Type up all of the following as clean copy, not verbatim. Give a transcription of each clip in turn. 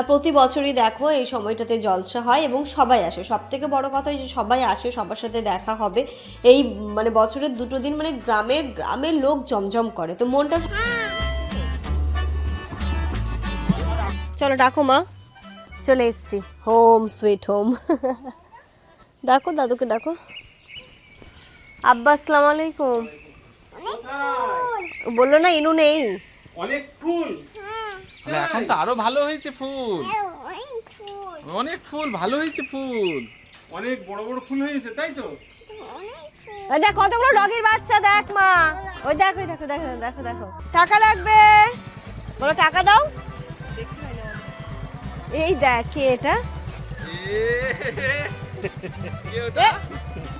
প্রতি বছরই দেখো এই সময়টাতে জলসা হয় এবং সবাই আসে। সবথেকে বড় কথা যে সবাই আসে, সবার সাথে দেখা হবে। এই মানে বছরের দুটো দিন মানে গ্রামের লোক জমজম করে, তো মনটা। চলো ডাকো মা, চলে এসছি হোম সুইট হোম। ডাকো দাদুকে, ডাকো। আব্বা আসসালামু আলাইকুম। বললো না ইনু নেই। অনেক ফুল, এখন তো আরো ভালো হয়েছে ফুল, অনেক ফুল ভালো হয়েছে, ফুল অনেক বড় বড় ফুল হয়েছে, তাই তো? দেখ কতগুলো ডগির বাচ্চা, দেখ মা, ওই দেখো দেখো দেখো দেখো দেখো। টাকা লাগবে, বলো টাকা দাও। এই দেখ কে এটা,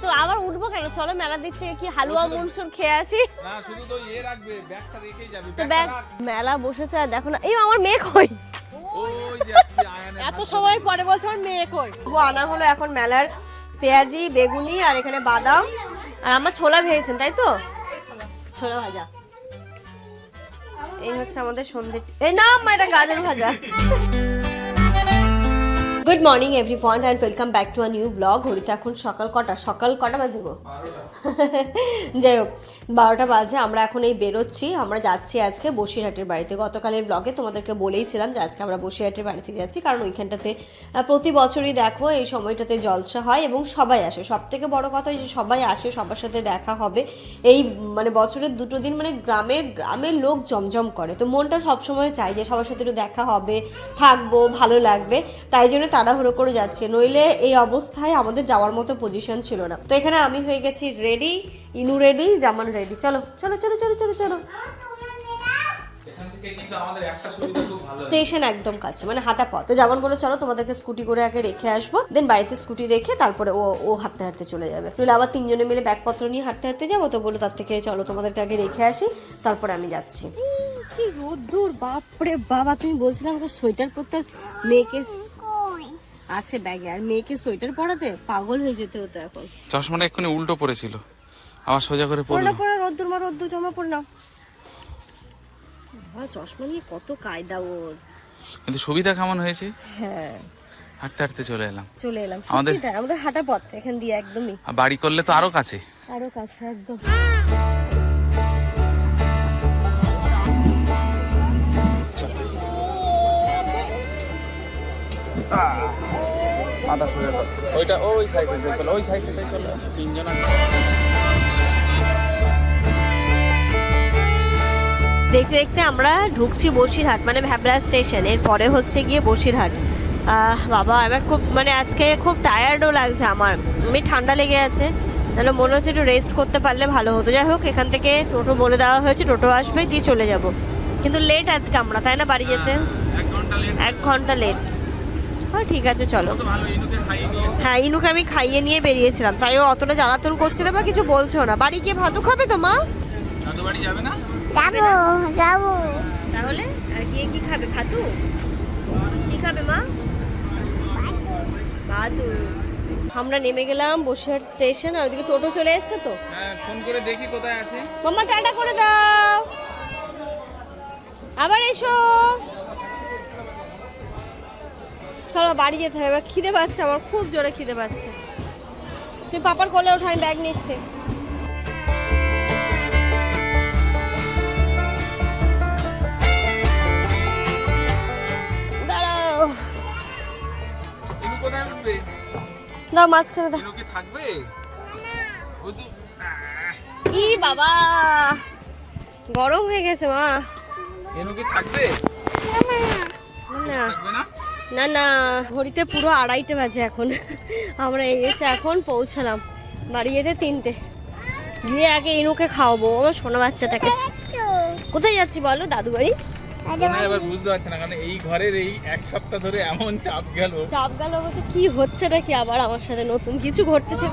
তো আবার উঠবো কেন, চলো মেলার দিক থেকে কি হালুয়া মুনসুর খেয়ে আসি। না শুধু তো রাখবে, ব্যাগটা রেখেই যাবে। ব্যাগ মেলা বসেছে আর দেখো না, এই আমার মেয়ে কই, ওই যাচ্ছে আয়ানের এত সময় পরে বলছো আমার মেয়ে কই। ও আনা হলো এখন মেলার পেঁয়াজি, বেগুনি আর এখানে বাদাম, আর আমার ছোলা ভেজেছেন তাই তো, ছোলা ভাজা। এই হচ্ছে আমাদের সন্ধে। এই না মা, এটা গাজর ভাজা। Good morning everyone and welcome back to a new blog. ঘড়িতে এখন সকাল কটা বাজে গো? যাই হোক 12টা বাজে। আমরা এখন এই বেরোচ্ছি, আমরা যাচ্ছি আজকে বসিরহাটের বাড়িতে। গতকালের ব্লগে তোমাদেরকে বলেইছিলাম যে আজকে আমরা বসিরহাটের বাড়িতে যাচ্ছি, কারণ ওইখানটাতে প্রতি বছরই দেখো এই সময়টাতে জলসা হয় এবং সবাই আসে। সবথেকে বড় কথা যে সবাই আসে, সবার সাথে দেখা হবে। এই মানে বছরের দুটো দিন মানে গ্রামের লোক জমজম করে, তো মনটা সবসময় চাই যে সবার সাথে একটু দেখা হবে, থাকবো, ভালো লাগবে। তাই জন্য তাড়াহুড়ো করে যাচ্ছে, নইলে এই অবস্থায় আমাদের যাওয়ার মতো পজিশন ছিল না। তো এখানে আমি হয়ে গেছি রেডি, ইনু রেডি, জামান রেডি। চলো চলো চলো চলো চলো চলো। স্টেশন একদম কাছে, মানে হাঁটা পথ। তো যেমন বলে চলো তোমাদেরকে স্কুটি করে আগে রেখে আসবো, দেন বাড়িতে স্কুটি রেখে তারপরে ও হাঁটতে হাঁটতে চলে যাবে, নইলে আবার তিনজনে মিলে ব্যাগপত্র নিয়ে হাঁটতে হাঁটতে যাবো। তো বলো তার থেকে চলো তোমাদেরকে আগে রেখে আসি, তারপরে আমি যাচ্ছি। কি রোদ্দুর, বাপরে বাবা। তুমি বলছিলাম সোয়েটার পরতে, মেয়েকে আছে ব্যাগে, আর মেয়েকে সোয়েটার পরাতে পাগল হয়ে যেতে হতো এখন। চশমাটা এক্ষুনি উল্টো পড়েছিল, আবার সোজা করে পড়লো। পড়া রোদ্দুর মা, রোদ্দুর জমা পড় নাও। চশমা নিয়ে কত কায়দা ওর, কিন্তু সুবিধা কেমন হয়েছে। হ্যাঁ হাঁটতে হাঁটতে চলে এলাম। আমাদের হাঁটা পথ এখান দিয়ে একদমই। বাড়ি করলে তো আরো কাছে, আরো কাছে একদম। মাথা সোজা কর, ওইটা ওই সাইডে চলো, ওই সাইডে চলো, তিনজন আছে। দেখতে দেখতে আমরা ঢুকছি বসিরহাট, মানে ভ্যাবরা স্টেশন, এর পরে হচ্ছে গিয়ে বসিরহাট। বাবা এবার খুব মানে আজকে খুব টায়ার্ডও লাগছে আমার, ঠান্ডা লেগে আছে, তাহলে মনে হচ্ছে একটু রেস্ট করতে পারলে ভালো হতো। যাই হোক এখান থেকে টোটো বলে দেওয়া হয়েছে, টোটো আসবে, দিয়ে চলে যাব। কিন্তু লেট আজকে আমরা, তাই না বাড়ি যেতে? 1 ঘন্টা লেট। হ্যাঁ ঠিক আছে চলো। হ্যাঁ ইনুকে আমি খাইয়ে নিয়ে বেরিয়েছিলাম, তাই ও অতটা জ্বালাতন করছে না বা কিছু বলছো না। বাড়ি গিয়ে ভাতু খাবে তো মা? দাদু বাড়ি যাবে না? যাবো। তাহলে আর গিয়ে কি খাবে? ভাতু? কি খাবে মা? ভাতু। আমরা নেমে গেলাম বসিরহাট স্টেশন, আর ওদিকে টোটো চলে এসছে। তো হ্যাঁ ফোন করে দেখি কোথায় আছে। মাম্মা টাটা করে দাও, আবার এসো। চলো বাড়ি যেতে হবে, খিদে পাচ্ছে আমার, খুব জোরে খিদে পাচ্ছে। তুমি পাপার কোলে ওঠো, আমি ব্যাগ নিচ্ছি। দাঁড়াও, ইনু কোথায় উঠবে? দাও মাঝখানে দাও। ইনু কি থাকবে? ও তো কি বাবা, গরম হয়ে গেছে মা। ইনু কি থাকবে? না থাকবে না? না না, ঘড়িতে পুরো 2:30 বাজে এখন। আমরা এসে এখন পৌঁছালাম, বাড়ি যেতে 3টে। গিয়ে আগে ইনুকে খাওয়াবো, আমার সোনা বাচ্চাটাকে। কোথায় যাচ্ছি বলো? দাদু বাড়ি। এবার বুঝতে পারছি না, কারণ এই ঘরের এই এক সপ্তাহ ধরে এমন চাপ গেল বলছে কি হচ্ছে নাকি আবার আমার সাথে নতুন কিছু ঘটতেছে।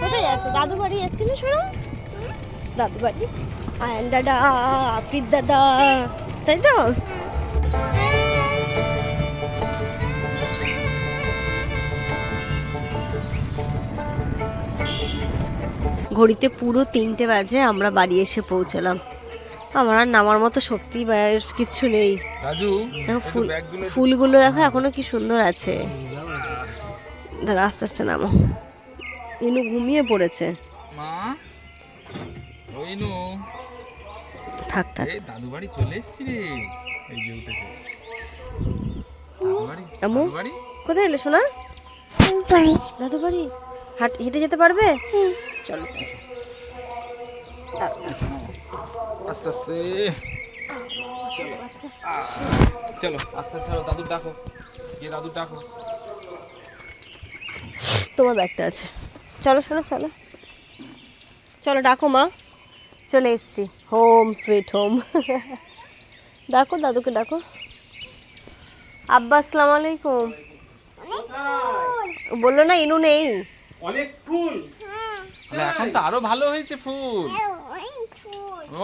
কোথায় যাচ্ছে? দাদু বাড়ি যাচ্ছি না শোনো, দাদু বাড়ি। আয়ন দাদা, আফরিদ দাদা, তাই তো? ঘড়িতে পুরো 3টে বাজে, আমরা বাড়ি এসে পৌঁছালাম। আমার আর নামার মতো শক্তি বা কিচ্ছু নেই। রাজু দেখো একটু ব্যাগগুলো ফুলগুলো দেখো এখনো কি সুন্দর আছে। দাঁড়া আস্তে আস্তে নামো। ইনু ঘুমিয়ে পড়েছে। মা ওইনু থাক থাক। এই দাদু বাড়ি চলে এসেছি রে। এই যে উঠেছে দাদু বাড়ি। আম্মু দাদু বাড়ি কোথায় এলে সোনা? দাদু বাড়ি। হেঁটে যেতে পারবে? চলো আস্তে আস্তে চলো চলো আস্তে চলো। দাদু ডাকো, গিয়ে দাদু ডাকো। তোমার ব্যাগটা আছে, চলো শোনো চলো চলো ডাকো মা। চলে এসছি, হোম সুইট হোম। ডাকো দাদুকে ডাকো। আব্বা আসসালামু আলাইকুম। বললো না ইনু নেই। অনেক ফুল। এখন তো আরো ভালো হয়েছে ফুল।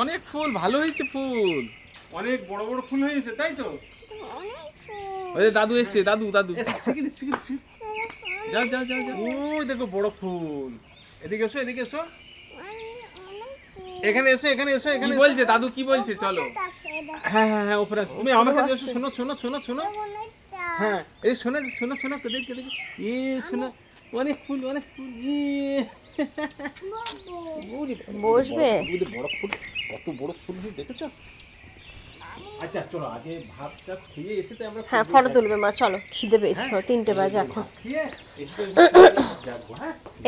অনেক ফুল ভালো হয়েছে ফুল। অনেক বড় বড় ফুল হয়েছে তাই তো। ওই যে দাদু এসছে, দাদু দাদু যা যা যা যা। ওই দেখো বড় ফুল। এদিকে এসো এদিকে এসো। এখানে এসো এখানে এসো। এখানে বলছে দাদু কি বলছে চলো। হ্যাঁ হ্যাঁ হ্যাঁ উপরে আসো। তুমি আমার কাছে এসো। শোনো শোনো শোনো শোনো। হ্যাঁ এই শোনো শোনো শোনো দেখে দেখে। এ শোনো অনেক ফুল অনেক ফুল। বসবে। বড় ফুল, কত বড় ফুল দেখেছো? আচ্ছা চলো আগে ভাতটা খেয়ে এসে তো আমরা হ্যাঁ ফটো তুলবে মা, চলো খিদে পেয়েছে। 3টে বাজে এখন।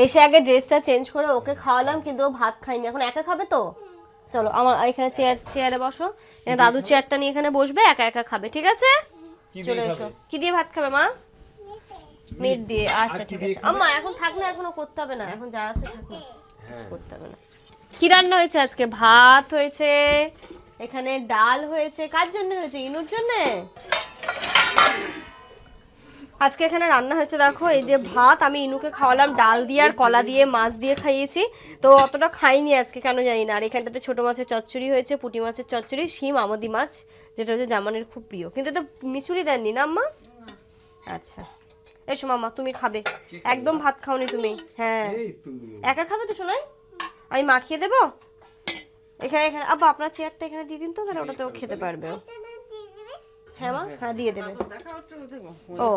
এসে আগে ড্রেসটা চেঞ্জ করে ওকে খাওয়ালাম, কিন্তু ও ভাত খায়নি। এখন একা খাবে তো। চলো আমার এখানে চেয়ারে বসো। দাদু চেয়ারটা নিয়ে এখানে বসবে, একা একা খাবে, ঠিক আছে? চলে এসো। কি দিয়ে ভাত খাবে মা? মিট দিয়ে। আচ্ছা ঠিক আছে আম্মা, এখন থাক না, এখনো করতে হবে না, এখন যা আছে থাক না, করতে হবে না। কি রান্না হয়েছে আজকে? ভাত হয়েছে, এখানে ডাল হয়েছে। কার জন্য হয়েছে? ইনুর জন্য। আজকে এখানে রান্না হয়েছে দেখো, এই যে ভাত আমি ইনুকে খাওয়ালাম ডাল দিয়ে আর কলা দিয়ে মাছ দিয়ে খাইয়েছি। তো অতটা খাইনি আজকে, কেন জানি না। আর এখানটাতে ছোট মাছের চচ্চড়ি হয়েছে, পুঁটি মাছের চচ্চড়ি, শিম আমদি মাছ, যেটা হচ্ছে জামানের খুব প্রিয়। কিন্তু তো মিচুরি দেননি না আম্মা? আচ্ছা এসো মামা, তুমি খাবে। একদম ভাত খাওনি তুমি? হ্যাঁ একা খাবে তো শোনাই? আমি মাখিয়ে দেবো এখানে। এখানে আব্বা আপনার চেয়ারটা এখানে দিয়ে দিন তো, তাহলে ওটাতেও খেতে পারবে। হ্যাঁ মা, হ্যাঁ দিয়ে দেবে। ও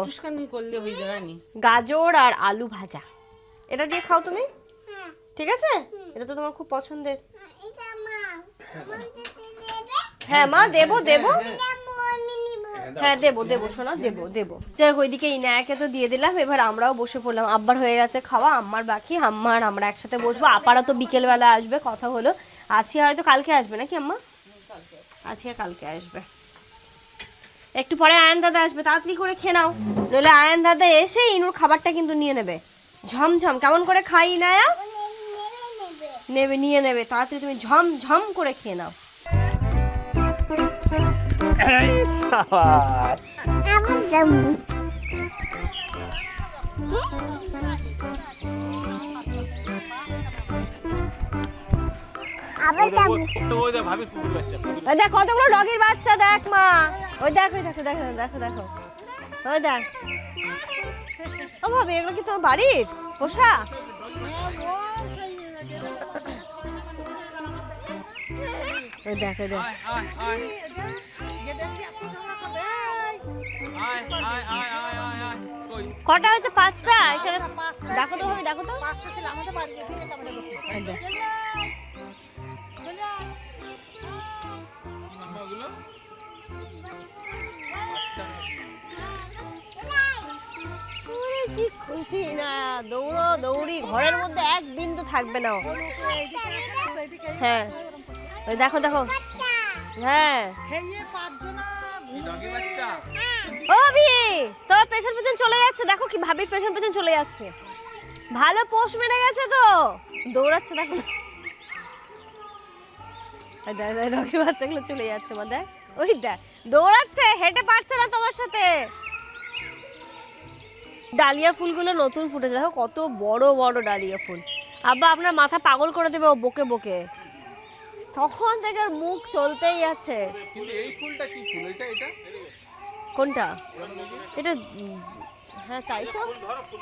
গাজর আর আলু ভাজা, এটা দিয়ে খাও তুমি, ঠিক আছে? এটা তো তোমার খুব পছন্দের। হ্যাঁ মা দেবো দেবো। হ্যাঁ দেবো দেবো সোনা, দেবো দেবো। যাই হোক, ওইদিকে ইনায়াকে তো দিয়ে দিলাম। এবার আমরাও বসে পড়লাম। আব্বার হয়ে গেছে খাওয়া, আম্মার বাকি। আম্মার আমরা একসাথে বসবো। আপারা তো বিকেলবেলা আসবে, কথা হলো। আছিয়া হয়তো কালকে আসবে নাকি আম্মা? আছিয়া কালকে আসবে। একটু পরে আয়ান দাদা আসবে, তাড়াতাড়ি করে খেয়ে নাও, নইলে আয়ান দাদা এসে ইনুর খাবারটা কিন্তু নিয়ে নেবে। ঝমঝম কেমন করে খাই ইনায়া? নেবে, নিয়ে নেবে। তাড়াতাড়ি তুমি ঝমঝম করে খেয়ে নাও। দেখ কতগুলো ডগির বাচ্চা, দেখ মা। ওই দেখো দেখো দেখো দেখো দেখো, ওই দেখ। ও ভাবি, এগুলো কি তোর বাড়ির পোষা? ওই দেখো দেখ। কটা হয়েছে? 5টা। এখানে দেখো তো ভাবি, দেখো তো। কি খুশি না, দৌড়ো দৌড়ি, ঘরের মধ্যে এক বিন্দু থাকবে না। হ্যাঁ ওই দেখো দেখো। হ্যাঁ ও ভাবি, তোর পেছন পেছন চলে যাচ্ছে, দেখো কি ভাবির পেছন পেছন চলে যাচ্ছে। ভালো পোষ মেরে গেছে তো, দৌড়াচ্ছে দেখো। ডগির বাচ্চাগুলো চলে যাচ্ছে মা, দেখ ওই দেখ দৌড়াচ্ছে, হেঁটে পারছে না তোমার সাথে। ডালিয়া ফুলগুলো নতুন ফুটেছে, দেখো কত বড় বড় ডালিয়া ফুল। আব্বা আপনার মাথা পাগল করে দেবে ও বকে বকে, তখন থেকে মুখ চলতেই আছে। কিন্তু এই ফুলটা কি ফুল? এটা এটা কোনটা? এটা হ্যাঁ তাই তো,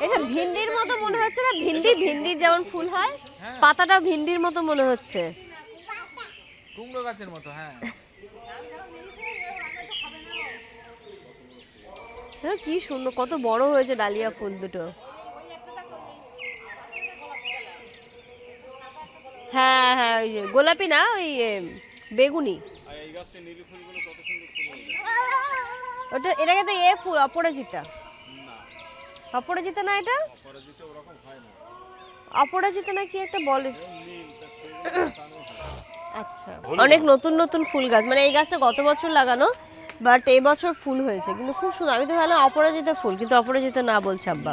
এটা ভিন্ডির মতো মনে হচ্ছে না? ভিন্ডির যেমন ফুল হয়, পাতাটা ভিন্ডির মতো মনে হচ্ছে। কুমড়ো গাছের মতো, হ্যাঁ। কি সুন্দর, কত বড় হয়েছে ডালিয়া ফুল দুটো। হ্যাঁ হ্যাঁ, ওই যে গোলাপি না, ওই বেগুনি। এই গাছটা নীল ফুলগুলো কত সুন্দর ফুল হয়ে যায়। ওটা এটাকে তো ফুল অপরাজিতা। না, অপরাজিতা না, এটা অপরাজিতা ওরকম হয় না। অপরাজিতা না কি একটা বলে। নীল তার আচ্ছা, অনেক নতুন নতুন ফুল গাছ, মানে এই গাছটা গত বছর লাগানো, বাট এই বছর ফুল হয়েছে, কিন্তু খুব সুন্দর। আমি তো ভাবলাম অপরাজিতা ফুল, কিন্তু অপরাজিতা না বলছে আব্বা।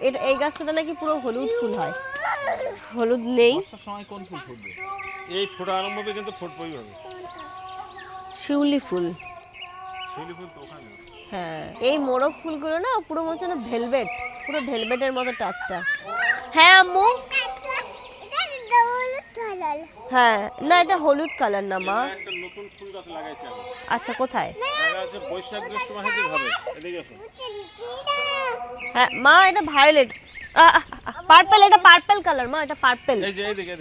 এটা এই গাছটা নাকি পুরো হলুদ ফুল হয়। হলুদ নেই। বর্ষার সময় কোন ফুল ফুটবে? এই ফোটা আরম্ভ হবে, কিন্তু ফুটবই হবে। শিউলি ফুল। শিউলি ফুল তো ওখানে। হ্যাঁ, এই মোরগ ফুলগুলো না পুরো মনে হচ্ছে না ভেলভেট, পুরো ভেলভেটের মতো টাচটা। হ্যাঁ আম্মু, হ্যাঁ না, এটা হলুদ কালার না মা। একটা নতুন ফুল গাছ লাগাইছি আমি। আচ্ছা, কোথায়? লাগাইছে বৈশাখ জ্যৈষ্ঠ মাসে হবে। এদিকে আসো। হ্যাঁ মা, এটা ভায়োলেট, পার্পল, এটা পার্পল কালার মা, এটা পার্পল। এই যে এইদিকে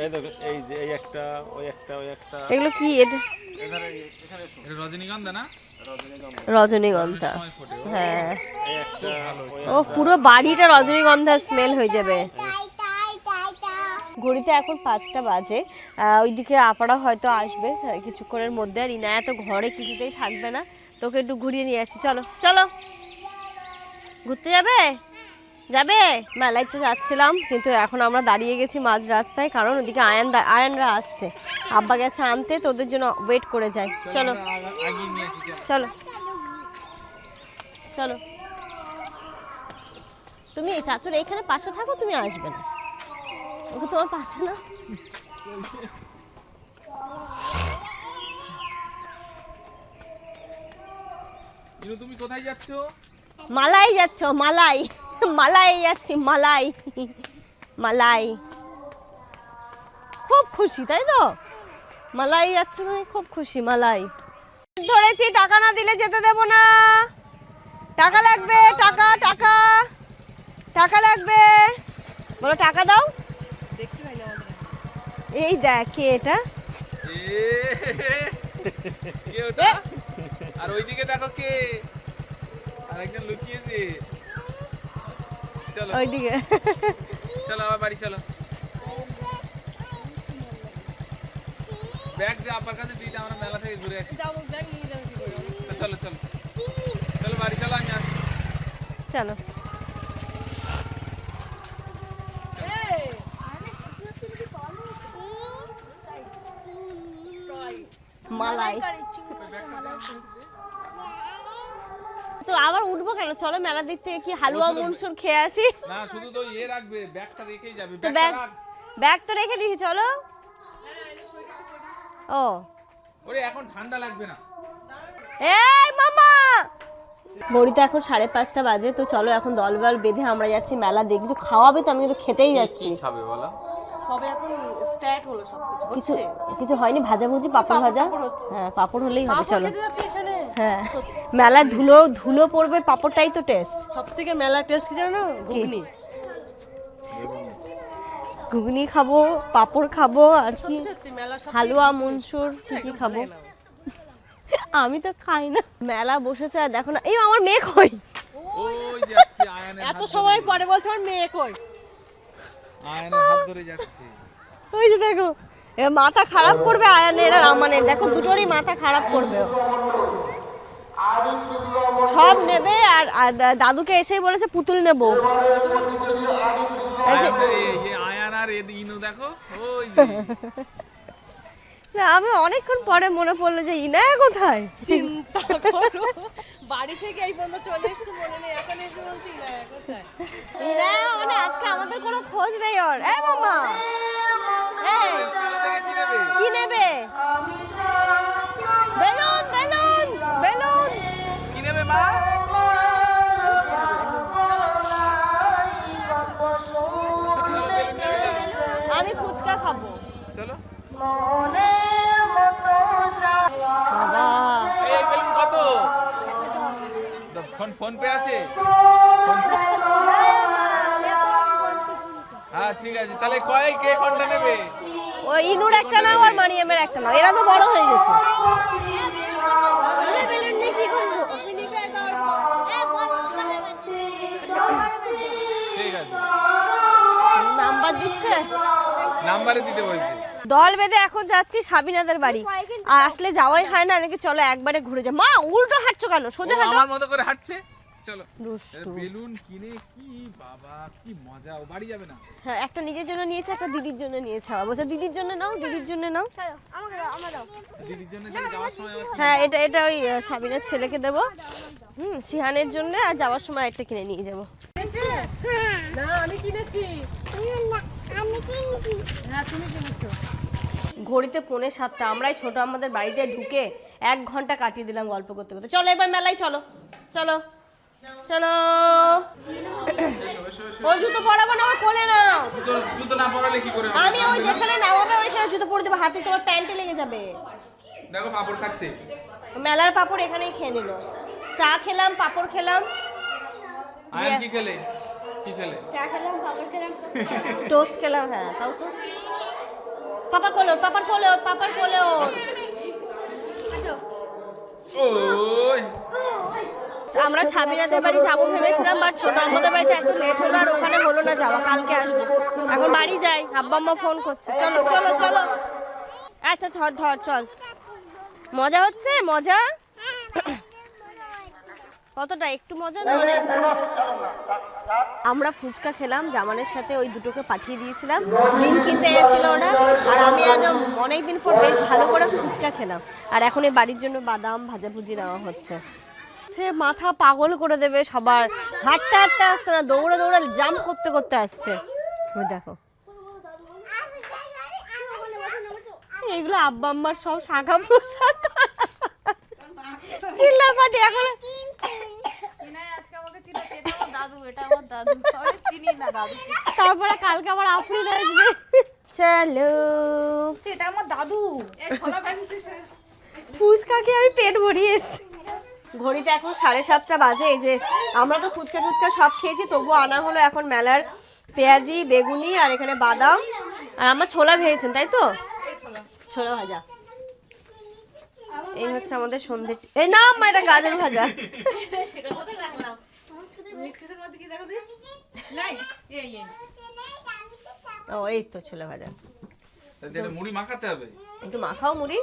এই দেখো, এই যে এই একটা, ওই একটা, ওই একটা। এগুলো কি? এটা এখানে এটা রজনীগন্ধা না? রজনীগন্ধা। সময় ফোটে। হ্যাঁ, এই একটা ভালো। ও পুরো বাড়িটা রজনীগন্ধা স্মেল হয়ে যাবে। ঘড়িতে এখন 5টা বাজে। ওইদিকে আপারা হয়তো আসবে কিছুক্ষণের মধ্যে, আর ইনায়া তো ঘরে কিছুতেই থাকবে না, তোকে একটু ঘুরিয়ে নিয়ে আসি। চলো চলো, ঘুরতে যাবে? যাবে? মেলায় তো যাচ্ছিলাম, কিন্তু এখন আমরা দাঁড়িয়ে গেছি মাঝ রাস্তায়, কারণ ওদিকে আয়ানরা আসছে, আব্বা গেছে আনতে, তো ওদের জন্য ওয়েট করে যাই। চলো আগে নিয়ে আসি। চলো চলো, তুমি চাচুর এইখানে পাশে থাকো, তুমি আসবে না, ওকে তোমার পাশে না। ইনু, তুমি কোথায় যাচ্ছ? মালাই যাচ্ছ? মালাই, মালাই যাচ্ছি, মালাই, মালাই। খুব খুশি তাই তো? মালাই যাচ্ছ মানে খুব খুশি। মালাই ধরেছি, টাকা না দিলে যেতে দেব না। টাকা লাগবে, টাকা টাকা টাকা লাগবে, বলো টাকা দাও। এই দেখ কে এটা, কে ওটা? আর ওইদিকে দেখো কে, আরেকজন লুকিয়েছে। চলো ওইদিকে। চলো আবার বাড়ি চলো। ব্যাগ দিয়ে আপার কাছে দিয়ে আমরা মেলা থেকে ঘুরে আসি। চলো চলো চলো বাড়ি চলো, আমি আসছি। চলো মালাই। তো আবার উঠবো কেন? চলো মেলার দিক থেকে কি হালুয়া মনসুর খেয়ে আসি। না, শুধু তো রাখবে, ব্যাগটা রেখেই যাবে। তো ব্যাগ তো রেখে দিয়েছি, চলো। ও ওরে, এখন ঠান্ডা লাগবে না। এই মামা, ঘড়িতে এখন 5:30 বাজে, তো চলো এখন দলবল বেঁধে আমরা যাচ্ছি মেলা দেখতে। কিছু খাওয়াবে তো? আমি কিন্তু খেতেই যাচ্ছি। কি খাবে বলো? সবে এখন স্টার্ট হলো সবকিছু। কিছু কিছু হয়নি, ভাজাভুজি, পাপড় ভাজা। হ্যাঁ, পাপড় হলেই হবে। চলো। হ্যাঁ, মেলার ধুলো ধুলো পড়বে, পাপড়টাই তো টেস্ট। সবথেকে মেলা টেস্ট কি জানো? ঘুগনি। ঘুগনি খাবো, পাপড় খাবো, আর কি সত্যি মেলা সব হালুয়া মনসুর কি খাবো। আমি তো খাই না। মেলা বসেছে আর দেখো না, এই আমার মেয়ে কই? ওই যাচ্ছে আয়নের এত সময় পরে বলছে আমার মেয়ে কই? আয়নের হাত ধরে যাচ্ছে। ওই যে দেখো, এ মাথা খারাপ করবে আয়ানের আর আমানের, দেখো দুটোরই মাথা খারাপ করবে। সব নেবে, আর দাদুকে এসেই বলেছে পুতুল নেবো। আয়ান আর ইনু দেখো, ওই যে। না, আমি অনেকক্ষণ পরে মনে পড়লো যে ইনায়া কোথায়। চিন্তা করো, বাড়ি থেকে এই পর্যন্ত চলে এসেছে, মনে নেই, এখন এসে বলছি ইনায়া কোথায়। ইনায়া মানে আজকে আমাদের কোনো খোঁজ নেই ওর। এ মামা, এই মেলা থেকে কি নেবে? কি নেবে? Balloon balloon balloon. কি নেবে মা? চলো বেলুন নেবে, চলো। আমি ফুচকা খাবো। চলো। বাবা, এই বেলুন কত? ফোন পে আছে? হ্যাঁ ঠিক আছে, তাহলে কে কোনটা নেবে? ওই ইনুর একটা নাও আর মারিয়ামের একটা নাও, এরা তো বড় হয়ে গেছে। ঠিক আছে, নাম্বার দিচ্ছে, নাম্বারে দিতে বলছে। দল বেঁধে এখন যাচ্ছি সাবিনাদের বাড়ি। আর আসলে যাওয়াই হয় না, নাকি চলো একবারে ঘুরে যা। মা উল্টো হাঁটছো কেন, সোজা ও হাঁটো। আমার মতো করে হাঁটছে, চলো। দুষ্টু। বেলুন কিনে কি বাবা, কি মজা, ও বাড়ি যাবে না। হ্যাঁ, একটা নিজের জন্য নিয়েছে, একটা দিদির জন্য নিয়েছে। বলছে দিদির জন্য নাও, দিদির জন্য নাও। দিদির জন্য যাওয়ার সময় আবার হ্যাঁ, এটা ওই সাবিনার ছেলেকে দেবো, সিহানের জন্য, আর যাওয়ার সময় একটা কিনে নিয়ে যাবো। না আমি কিনেছি। হ্যাঁ তুমি কিনেছো। ঘড়িতে 6:45, আমরাই ছোট আমাদের বাড়িতে ঢুকে 1 ঘন্টা কাটিয়ে দিলাম গল্প করতে করতে। চলো এবার মেলায় চলো, চলো চলো। ওই জুতো পরাবো না, ওই কোলে নাও। জুতো না পরালে কি করে হবে? আমি ওই যেখানে নামাবে ওইখানে জুতো পরে দেবো, হাতে তোমার প্যান্টে লেগে যাবে। দেখো পাপড় খাচ্ছে। মেলার পাপড় এখানেই খেয়ে নিল। চা খেলাম, পাপড় খেলাম। আয়ান কি খেলে? কি খেলে? চা খেলাম, পাপড় খেলাম, টোস্ট খেলাম। হ্যাঁ তাও তো। পাপার কোলে ওর, পাপার কোলে ওর, পাপার কোলে ওর। ওই আমরা সাবিনাদের বাড়ি যাবো ভেবেছিলাম, বাট ছোট আমাদের বাড়িতে এত লেট হলো আর ওখানে হলো না যাওয়া। কালকে আসবো, এখন বাড়ি যাই। আব্বা আম্মা ফোন করছে, চলো চলো চলো। আচ্ছা ধর ধর, চল। মজা হচ্ছে, মজা কতটা, একটু মজা না মানে। আমরা ফুচকা খেলাম, জামানের সাথে ওই দুটোকে পাঠিয়ে দিয়েছিলাম, ডিম কিনতে গেছিল ওরা, আর আমি একদম অনেকদিন পর বেশ ভালো করে ফুচকা খেলাম। আর এখন এই বাড়ির জন্য বাদাম ভাজাভুজি নেওয়া হচ্ছে। সে মাথা পাগল করে দেবে সবার, হাঁটতে হাঁটতে আসছে না, দৌড়ে দৌড়ে জাম্প করতে করতে আসছে। ওই দেখো, এগুলো আব্বা আম্মার সব শাখা পোশাক, চিল্লার পাটি। এখন তারপরে কালকে আবার আফরিন আসবে। চলো, এটা আমার দাদু। ফুচকাকে আমি পেট ভরিয়ে এসেছি। ঘড়িতে এখন 7:30 বাজে। এই যে আমরা তো ফুচকা টুচকা সব খেয়েছি, তবুও আনা হলো এখন মেলার পেঁয়াজি, বেগুনি, আর এখানে বাদাম। আর আমার ছোলা ভেজেছেন তাই তো, ছোলা ভাজা। এই হচ্ছে আমাদের সন্ধে। এই না আম্মা, এটা গাজর ভাজা। ও এই তো ছোলা ভাজা। তাহলে মুড়ি মাখাতে হবে, একটু মাখাও মুড়ি,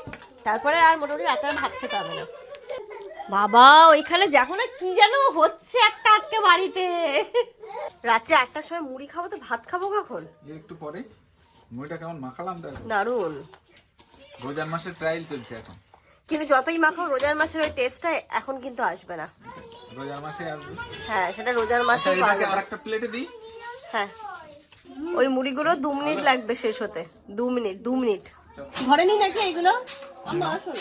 তারপরে আর মোটামুটি রাতে আর ভাত খেতে হবে না। বাবা ওইখানে দেখো না কি যেন হচ্ছে একটা আজকে বাড়িতে। রাত্রে 8টার সময় মুড়ি খাবো, তো ভাত খাবো কখন? একটু পরে। মুড়িটা কেমন মাখালাম দেখো। দারুন। রোজার মাসের ট্রায়াল চলছে এখন, কিন্তু যতই মাখাও রোজার মাসের ওই টেস্টটা এখন কিন্তু আসবে না। রোজার মাসে আসবে। হ্যাঁ সেটা রোজার মাসে পাওয়া এটাকে যাবে। আরেকটা প্লেটে দিই। হ্যাঁ ওই মুড়িগুলো 2 মিনিট লাগবে শেষ হতে। 2 মিনিট। ঘরে নি নাকি এগুলো? আম্মা আসো,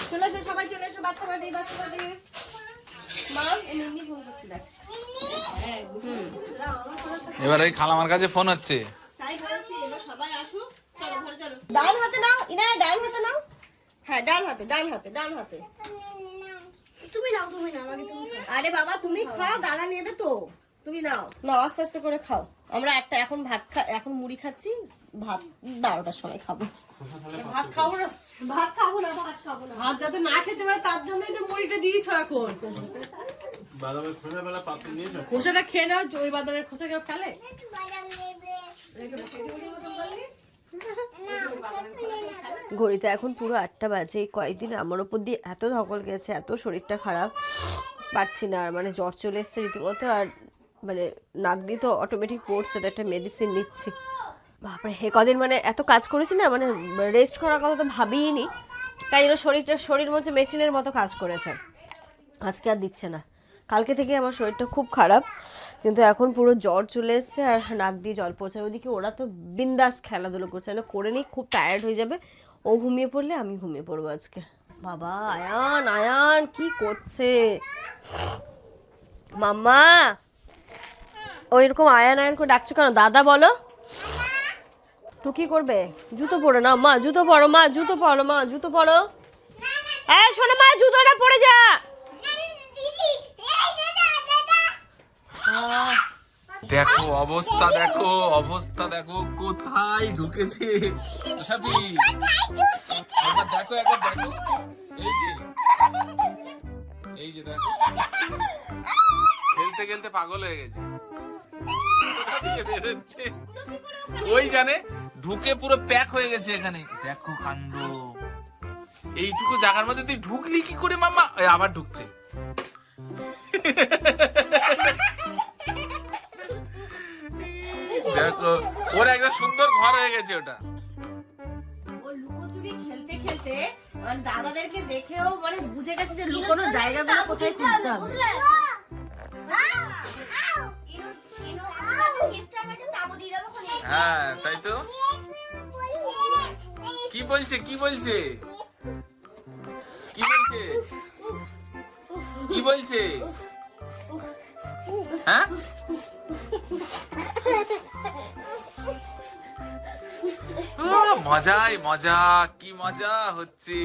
চলে এসো সবাই, চলে এসো। বাচ্চা বাড়ি, বাচ্চা বাড়ি। মা এমনি ফোন করছি দেখ। এবার ওই খালামার কাছে ফোন হচ্ছে। তাই বলছি, এবার সবাই আসুক। চলো ঘরে চলো। ডান হাতে নাও, ইনা ডান হাতে নাও। হ্যাঁ ডান হাতে, ডান হাতে, ডান হাতে। তুমি নাও, তুমি নাও, আগে তুমি খাও। আরে বাবা তুমি খাও, দাদা নেবে তো। তুমি নাও, নাও আস্তে আস্তে করে খাও। আমরা একটা এখন এখন মুড়ি খাচ্ছি, ভাত 12টার সময় খাবো। ভাত খাবো না, ভাত খাবো না, ভাত খাবো না। ভাত যাতে না খেতে পারে তার জন্যই যে মুড়িটা দিয়েছো এখন। বাদামের খোসা বেলা পাত্র নিয়েছো? খোসাটা খেয়ে নাও, ওই বাদামের খোসা কেউ ফেলে? ঘড়িতে এখন পুরো 8টা বাজে। এই কয়েকদিন আমার ওপর দিয়ে এত ধকল গেছে, এত শরীরটা খারাপ, পারছি না আর। মানে জ্বর চলে এসছে রীতিমতো, আর মানে নাক দিয়ে তো অটোমেটিক পড়ছে, তো একটা মেডিসিন নিচ্ছি। বাপরে হে কদিন মানে এত কাজ করেছি না, মানে রেস্ট করার কথা তো ভাবিনি, তাই জন্য শরীর মধ্যে মেশিনের মতো কাজ করেছে। আজকে আর দিচ্ছে না, কালকে থেকে আমার শরীরটা খুব খারাপ, কিন্তু এখন পুরো জ্বর চলে এসছে আর নাক দিয়ে জল পড়ছে। ওইদিকে ওরা তো বিন্দাস খেলাধুলো করছে, না করে নিই, খুব টায়ার্ড হয়ে যাবে। ও ঘুমিয়ে পড়লে আমি ঘুমিয়ে পড়বো আজকে। বাবা আয়ান কি করছে? মাম্মা ওই রকম আয়ান করে ডাকছো কেন? দাদা বলো। তো কি করবে? জুতো পরো না মা, জুতো পরো মা, জুতো পরো মা, জুতো পরো। এই শোনো মা, জুতোটা পরে যা। দেখো অবস্থা, দেখো অবস্থা, দেখো কোথায় ঢুকেছে সাপি। একবার দেখো, একবার দেখো, এই যে দেখো, খেলতে খেলতে পাগল হয়ে গেছে। বেরোচ্ছে ওই জানে, ঢুকে পুরো প্যাক হয়ে গেছে এখানে। দেখো কাণ্ড, এইটুকু জায়গার মধ্যে তুই ঢুকলি কি করে মাম্মা? আবার ঢুকছে। দেখো ওর একটা সুন্দর ঘর হয়ে গেছে ওটা। ও লুকোচুরি খেলতে খেলতে মানে দাদাদেরকে দেখেও মানে বুঝে গেছে যে লুকোনোর জায়গাগুলো কোথায় খুঁজতে হবে। হ্যাঁ তাই তো। কি বলছে, কি বলছে, কি বলছে, কি বলছে? হ্যাঁ মজাই মজা, কি মজা হচ্ছে,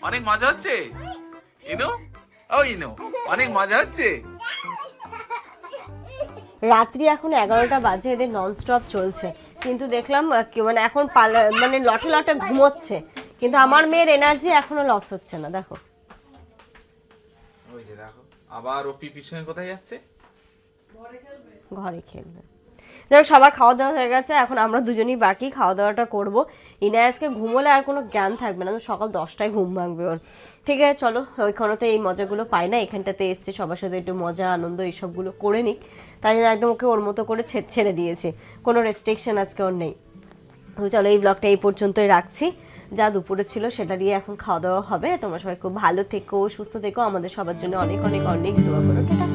অনেক মজা হচ্ছে। ইনু, ও ইনু, অনেক মজা হচ্ছে। রাত্রি এখন 11টা বাজে, এদের ননস্টপ চলছে, কিন্তু দেখলাম মানে এখন মানে লটে লটে ঘুমোচ্ছে, কিন্তু আমার মেয়ের এনার্জি এখনো লস হচ্ছে না। দেখো ওই যে দেখো, আবার ও পিপির সঙ্গে কোথায় যাচ্ছে? ঘরে খেলবে। যাই হোক, সবার খাওয়া দাওয়া হয়ে গেছে, এখন আমরা দুজনেই বাকি খাওয়া দাওয়াটা করবো। ইনায়াজকে ঘুমোলে আর কোনো জ্ঞান থাকবে না, সকাল 10টায় ঘুম ভাঙবে ওর। ঠিক আছে চলো, ওইখানে তো এই মজাগুলো পাই না, এখানটাতে এসছে সবার সাথে একটু মজা আনন্দ এইসবগুলো করে নিক, তাই জন্য একদম ওকে ওর মতো করে ছেড়ে দিয়েছে, কোনো রেস্ট্রিকশন আজকে ওর নেই। তো চলো, এই ব্লগটা এই পর্যন্তই রাখছি। যা দুপুরে ছিল সেটা দিয়ে এখন খাওয়া দাওয়া হবে। তোমরা সবাই খুব ভালো থেকো, সুস্থ থেকো, আমাদের সবার জন্য অনেক অনেক অনেক দোয়া করো।